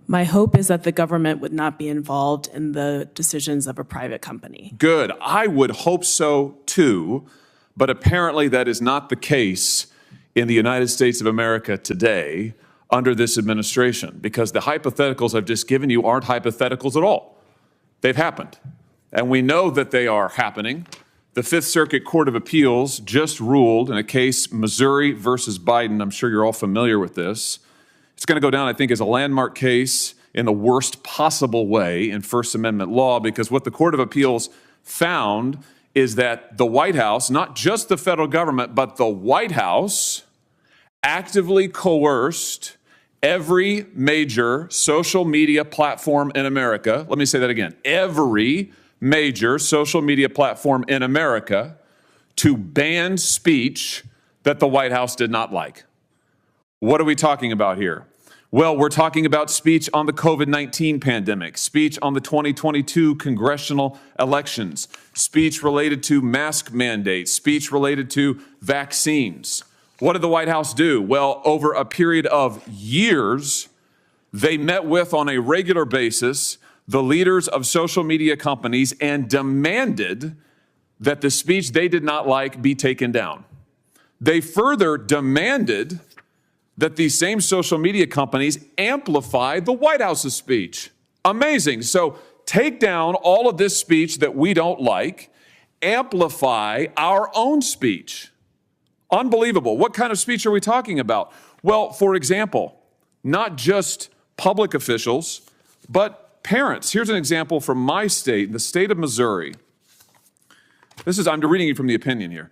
My hope is that the government would not be involved in the decisions of a private company. Good. I would hope so too, but apparently that is not the case in the United States of America today under this administration, because the hypotheticals I've just given you aren't hypotheticals at all. They've happened, and we know that they are happening. The Fifth Circuit Court of Appeals just ruled in a case, Missouri versus Biden. I'm sure you're all familiar with this. It's going to go down, I think, as a landmark case in the worst possible way in First Amendment law, because what the Court of Appeals found is that the White House, not just the federal government, but the White House, actively coerced every major social media platform in America. Let me say that again. Every major social media platform in America to ban speech that the White House did not like. What are we talking about here? Well, we're talking about speech on the COVID-19 pandemic, speech on the 2022 congressional elections, speech related to mask mandates, speech related to vaccines. What did the White House do? Well, over a period of years, they met with, on a regular basis, the leaders of social media companies and demanded that the speech they did not like be taken down. They further demanded that these same social media companies amplify the White House's speech. Amazing. So take down all of this speech that we don't like, amplify our own speech. Unbelievable. What kind of speech are we talking about? Well, for example, not just public officials, but parents. Here's an example from my state, the state of Missouri. I'm reading you from the opinion here.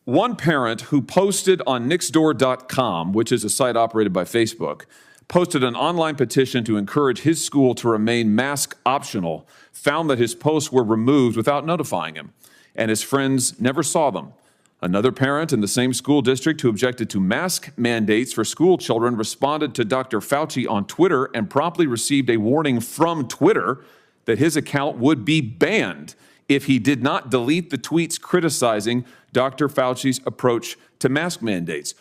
One parent who posted on Nixdoor.com, which is a site operated by Facebook, posted an online petition to encourage his school to remain mask optional, found that his posts were removed without notifying him, and his friends never saw them. Another parent in the same school district who objected to mask mandates for school children responded to Dr. Fauci on Twitter and promptly received a warning from Twitter that his account would be banned if he did not delete the tweets criticizing Dr. Fauci's approach to mask mandates.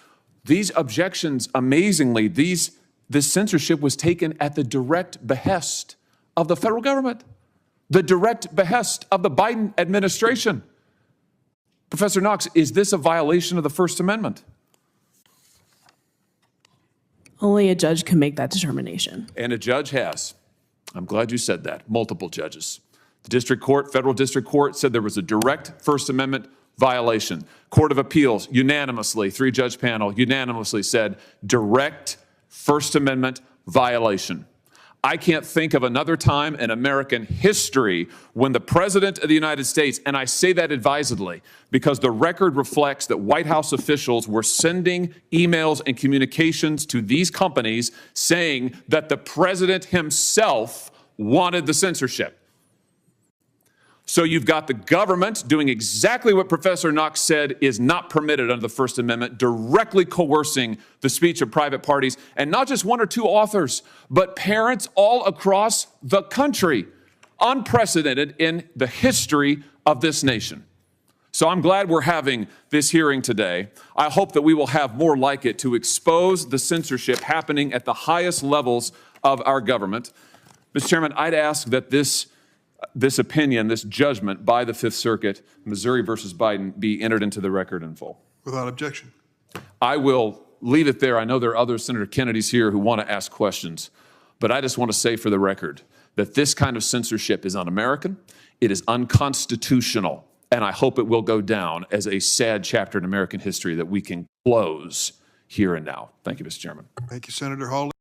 These objections, amazingly, this censorship was taken at the direct behest of the federal government, the direct behest of the Biden administration. Professor Knox, is this a violation of the First Amendment? Only a judge can make that determination. And a judge has. I'm glad you said that. Multiple judges. The district court, federal district court, said there was a direct First Amendment violation. Court of Appeals unanimously, three-judge panel, unanimously said direct First Amendment violation. I can't think of another time in American history when the President of the United States, and I say that advisedly because the record reflects that White House officials were sending emails and communications to these companies saying that the President himself wanted the censorship. So you've got the government doing exactly what Professor Knox said is not permitted under the First Amendment, directly coercing the speech of private parties, and not just one or two authors, but parents all across the country. Unprecedented in the history of this nation. So I'm glad we're having this hearing today. I hope that we will have more like it to expose the censorship happening at the highest levels of our government. Mr. Chairman, I'd ask that this opinion, this judgment by the Fifth Circuit, Missouri versus Biden, be entered into the record in full. Without objection. I will leave it there. I know there are other Senator Kennedys here who want to ask questions, but I just want to say for the record that this kind of censorship is un-American, it is unconstitutional, and I hope it will go down as a sad chapter in American history that we can close here and now. Thank you, Mr. Chairman. Thank you, Senator Hawley.